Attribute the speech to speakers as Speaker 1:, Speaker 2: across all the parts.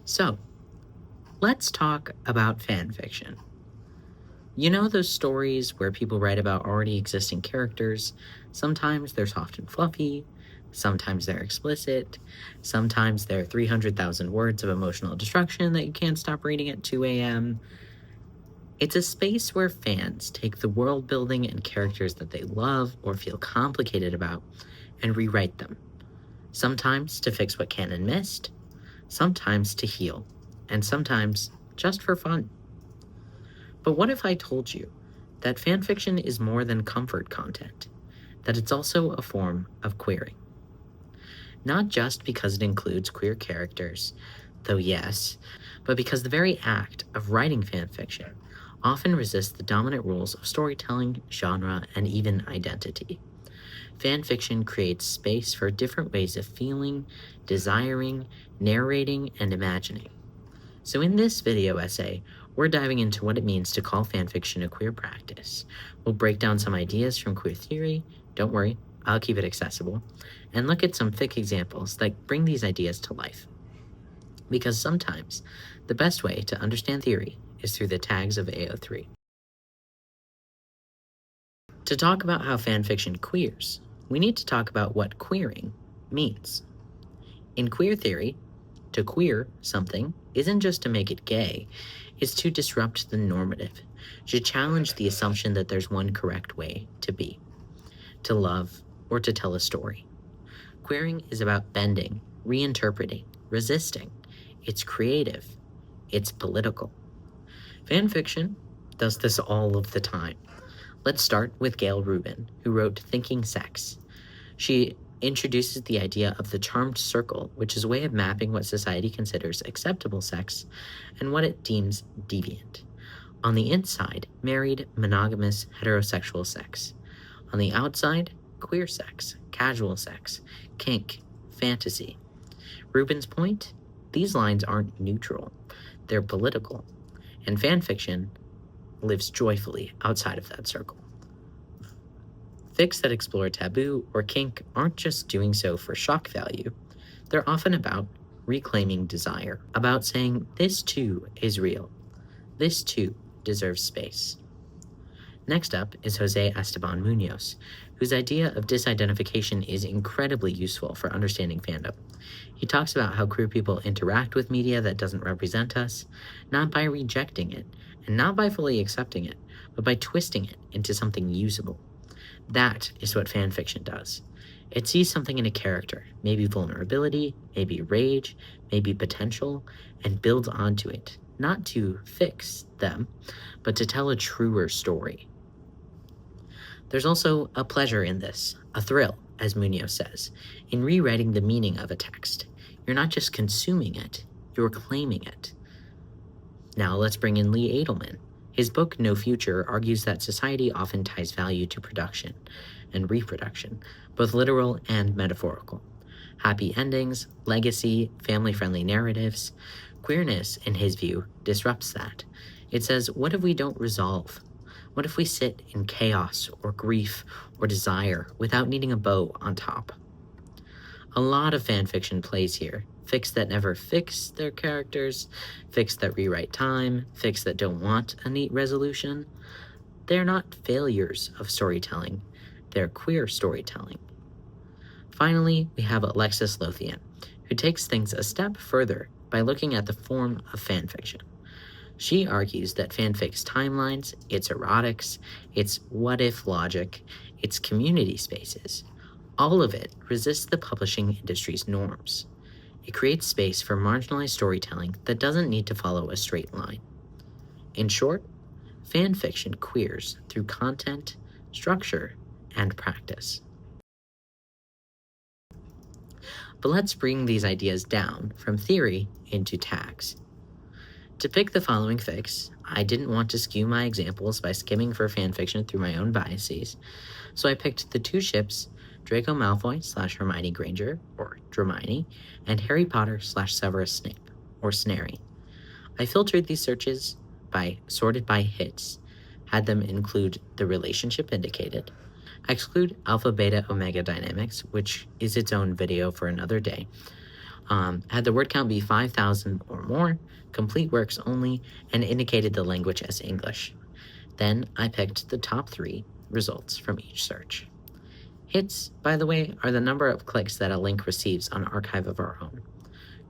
Speaker 1: So, let's talk about fanfiction. You know those stories where people write about already existing characters? Sometimes they're soft and fluffy, sometimes they're explicit, sometimes they're 300,000 words of emotional destruction that you can't stop reading at 2 a.m. It's a space where fans take the world building and characters that they love or feel complicated about and rewrite them. Sometimes to fix what canon missed, sometimes to heal, and sometimes just for fun. But what if I told you that fanfiction is more than comfort content, that it's also a form of queering? Not just because it includes queer characters, though yes, but because the very act of writing fanfiction often resists the dominant rules of storytelling, genre, and even identity. Fanfiction creates space for different ways of feeling, desiring, narrating, and imagining. So in this video essay, we're diving into what it means to call fanfiction a queer practice. We'll break down some ideas from queer theory, don't worry, I'll keep it accessible, and look at some fic examples that bring these ideas to life. Because sometimes, the best way to understand theory is through the tags of AO3. To talk about how fanfiction queers, we need to talk about what queering means. In queer theory, to queer something isn't just to make it gay, it's to disrupt the normative, to challenge the assumption that there's one correct way to be, to love, or to tell a story. Queering is about bending, reinterpreting, resisting. It's creative. It's political. Fanfiction does this all of the time. Let's start with Gail Rubin, who wrote Thinking Sex. She introduces the idea of the charmed circle, which is a way of mapping what society considers acceptable sex and what it deems deviant. On the inside, married, monogamous, heterosexual sex. On the outside, queer sex, casual sex, kink, fantasy. Rubin's point? These lines aren't neutral. They're political. And fanfiction lives joyfully outside of that circle. Fics that explore taboo or kink aren't just doing so for shock value. They're often about reclaiming desire, about saying, this too is real. This too deserves space. Next up is Jose Esteban Munoz, whose idea of disidentification is incredibly useful for understanding fandom. He talks about how queer people interact with media that doesn't represent us, not by rejecting it, and not by fully accepting it, but by twisting it into something usable. That is what fanfiction does. It sees something in a character, maybe vulnerability, maybe rage, maybe potential, and builds onto it, not to fix them, but to tell a truer story. There's also a pleasure in this, a thrill, as Munoz says, in rewriting the meaning of a text. You're not just consuming it, you're claiming it. Now let's bring in Lee Edelman. His book, No Future, argues that society often ties value to production and reproduction, both literal and metaphorical. Happy endings, legacy, family-friendly narratives. Queerness, in his view, disrupts that. It says, what if we don't resolve? What if we sit in chaos or grief or desire without needing a bow on top? A lot of fanfiction plays here. Fics that never fix their characters, fics that rewrite time, fics that don't want a neat resolution. They're not failures of storytelling, they're queer storytelling. Finally, we have Alexis Lothian, who takes things a step further by looking at the form of fanfiction. She argues that fanfic's timelines, its erotics, its what-if logic, its community spaces, all of it resists the publishing industry's norms. It creates space for marginalized storytelling that doesn't need to follow a straight line. In short, fanfiction queers through content, structure, and practice. But let's bring these ideas down from theory into tags. To pick the following fics, I didn't want to skew my examples by skimming for fanfiction through my own biases, so I picked the two ships Draco Malfoy / Hermione Granger, or Dramini, and Harry Potter / Severus Snape, or Snary. I filtered these searches by sorted by hits, had them include the relationship indicated, exclude alpha, beta, omega dynamics, which is its own video for another day, Had the word count be 5,000 or more, complete works only, and indicated the language as English. Then I picked the top 3 results from each search. Hits, by the way, are the number of clicks that a link receives on Archive of Our Own.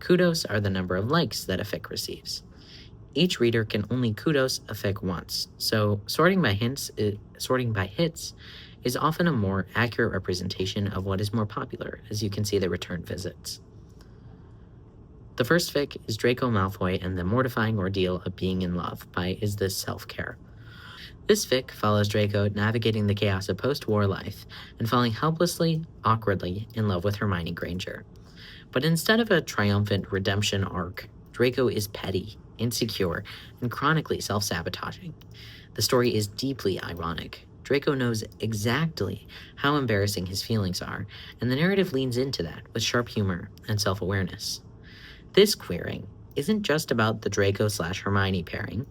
Speaker 1: Kudos are the number of likes that a fic receives. Each reader can only kudos a fic once, so sorting by hits is often a more accurate representation of what is more popular, as you can see the return visits. The first fic is Draco Malfoy and the Mortifying Ordeal of Being in Love by Is This Self-Care? This fic follows Draco navigating the chaos of post-war life and falling helplessly, awkwardly in love with Hermione Granger. But instead of a triumphant redemption arc, Draco is petty, insecure, and chronically self-sabotaging. The story is deeply ironic. Draco knows exactly how embarrassing his feelings are, and the narrative leans into that with sharp humor and self-awareness. This queering isn't just about the Draco/Hermione pairing.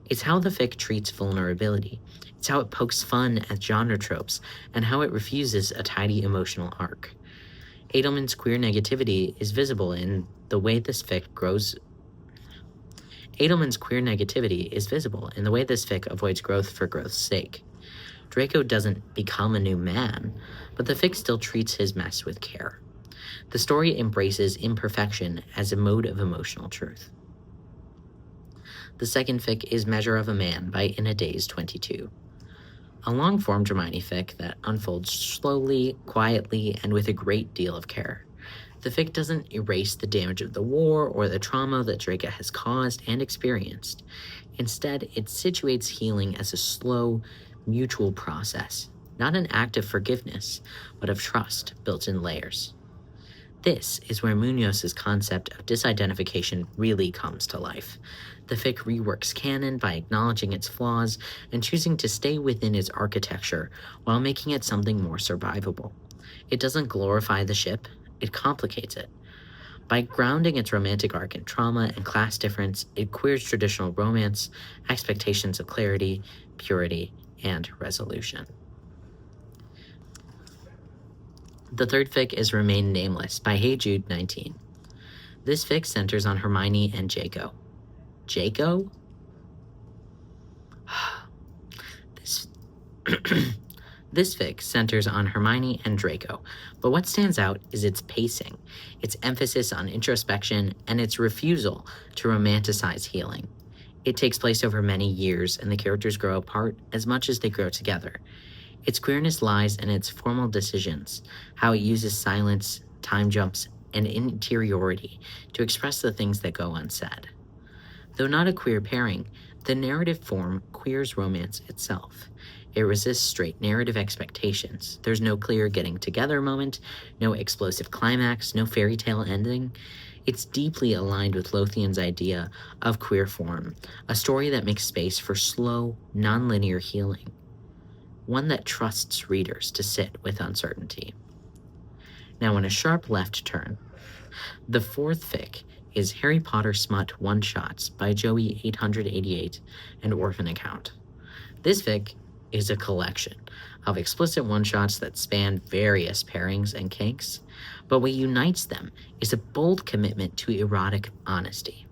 Speaker 1: It's how the fic treats vulnerability. It's how it pokes fun at genre tropes, and how it refuses a tidy emotional arc. Edelman's queer negativity is visible in the way this fic avoids growth for growth's sake. Draco doesn't become a new man, but the fic still treats his mess with care. The story embraces imperfection as a mode of emotional truth. The second fic is Measure of a Man by In a Daze 22. A long-form Hermione fic that unfolds slowly, quietly, and with a great deal of care. The fic doesn't erase the damage of the war or the trauma that Draco has caused and experienced. Instead, it situates healing as a slow, mutual process, not an act of forgiveness, but of trust built in layers. This is where Munoz's concept of disidentification really comes to life. The fic reworks canon by acknowledging its flaws and choosing to stay within its architecture while making it something more survivable. It doesn't glorify the ship, it complicates it. By grounding its romantic arc in trauma and class difference, it queers traditional romance, expectations of clarity, purity, and resolution. The third fic is Remain Nameless by Hey Jude 19. This fic centers on Hermione and Jaco. Jaco? This fic centers on Hermione and Draco, but what stands out is its pacing, its emphasis on introspection, and its refusal to romanticize healing. It takes place over many years, and the characters grow apart as much as they grow together. Its queerness lies in its formal decisions, how it uses silence, time jumps, and interiority to express the things that go unsaid. Though not a queer pairing, the narrative form queers romance itself. It resists straight narrative expectations. There's no clear getting together moment, no explosive climax, no fairy tale ending. It's deeply aligned with Lothian's idea of queer form, a story that makes space for slow, non-linear healing. One that trusts readers to sit with uncertainty. Now, in a sharp left turn, the fourth fic is Harry Potter Smut One-Shots by Joey 888 and Orphan Account. This fic is a collection of explicit one-shots that span various pairings and kinks, but what unites them is a bold commitment to erotic honesty.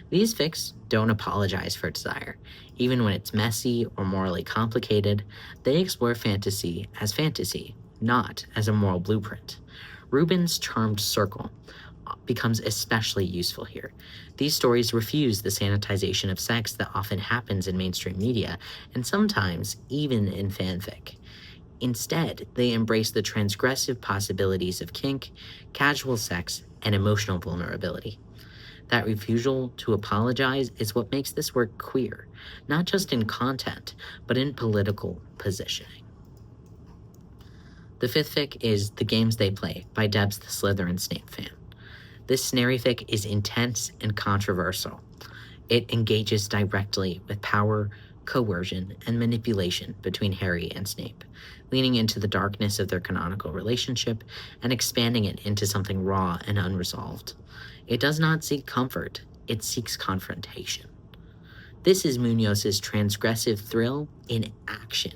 Speaker 1: These fics don't apologize for desire. Even when it's messy or morally complicated, they explore fantasy, not as a moral blueprint. Rubin's Charmed Circle becomes especially useful here. These stories refuse the sanitization of sex that often happens in mainstream media, and sometimes even in fanfic. Instead, they embrace the transgressive possibilities of kink, casual sex, and emotional vulnerability. That refusal to apologize is what makes this work queer, not just in content, but in political positioning. The fifth fic is The Games They Play by Debs the Slytherin Snape fan. This Snary fic is intense and controversial. It engages directly with power, coercion, and manipulation between Harry and Snape, leaning into the darkness of their canonical relationship and expanding it into something raw and unresolved. It does not seek comfort, it seeks confrontation. This is Munoz's transgressive thrill in action.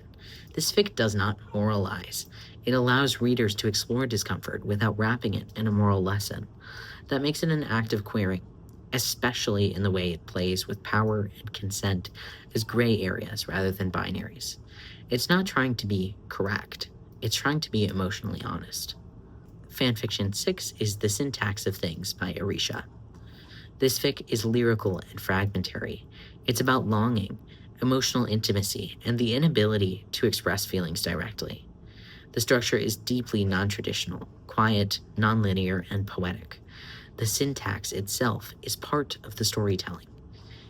Speaker 1: This fic does not moralize. It allows readers to explore discomfort without wrapping it in a moral lesson. That makes it an act of queering, especially in the way it plays with power and consent as gray areas rather than binaries. It's not trying to be correct, it's trying to be emotionally honest. Fanfiction 6 is The Syntax of Things by Arisha. This fic is lyrical and fragmentary. It's about longing, emotional intimacy, and the inability to express feelings directly. The structure is deeply non-traditional, quiet, non-linear, and poetic. The syntax itself is part of the storytelling.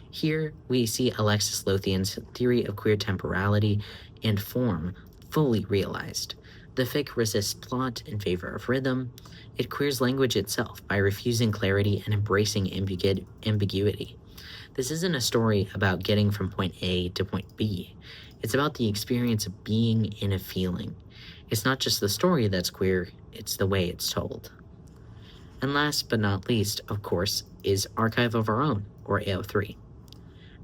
Speaker 1: Here, we see Alexis Lothian's theory of queer temporality and form fully realized. The fic resists plot in favor of rhythm. It queers language itself by refusing clarity and embracing ambiguity. This isn't a story about getting from point A to point B. It's about the experience of being in a feeling. It's not just the story that's queer, it's the way it's told. And last but not least, of course, is Archive of Our Own, or AO3.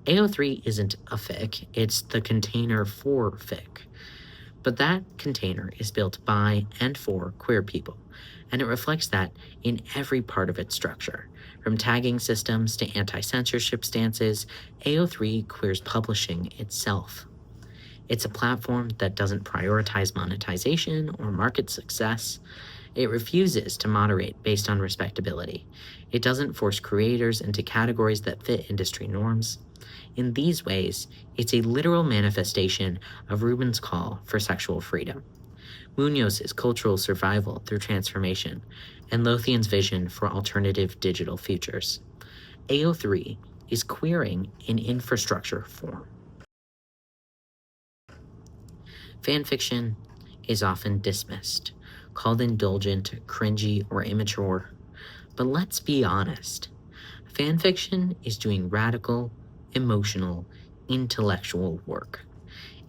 Speaker 1: AO3 isn't a fic, it's the container for fic. But that container is built by and for queer people, and it reflects that in every part of its structure. From tagging systems to anti-censorship stances, AO3 queers publishing itself. It's a platform that doesn't prioritize monetization or market success. It refuses to moderate based on respectability. It doesn't force creators into categories that fit industry norms. In these ways, it's a literal manifestation of Rubin's call for sexual freedom, Munoz's cultural survival through transformation, and Lothian's vision for alternative digital futures. AO3 is queering in infrastructure form. Fanfiction is often dismissed, called indulgent, cringy, or immature. But let's be honest. Fanfiction is doing radical, emotional, intellectual work.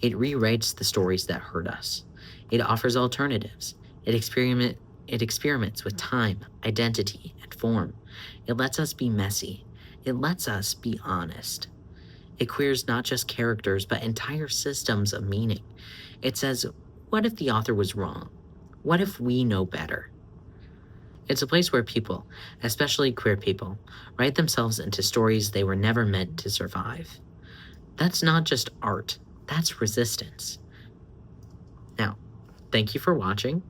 Speaker 1: It rewrites the stories that hurt us. It offers alternatives. It experiments with time, identity, and form. It lets us be messy. It lets us be honest. It queers not just characters, but entire systems of meaning. It says, what if the author was wrong? What if we know better? It's a place where people, especially queer people, write themselves into stories they were never meant to survive. That's not just art, that's resistance. Now, thank you for watching.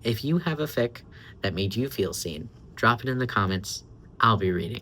Speaker 1: If you have a fic that made you feel seen, drop it in the comments. I'll be reading.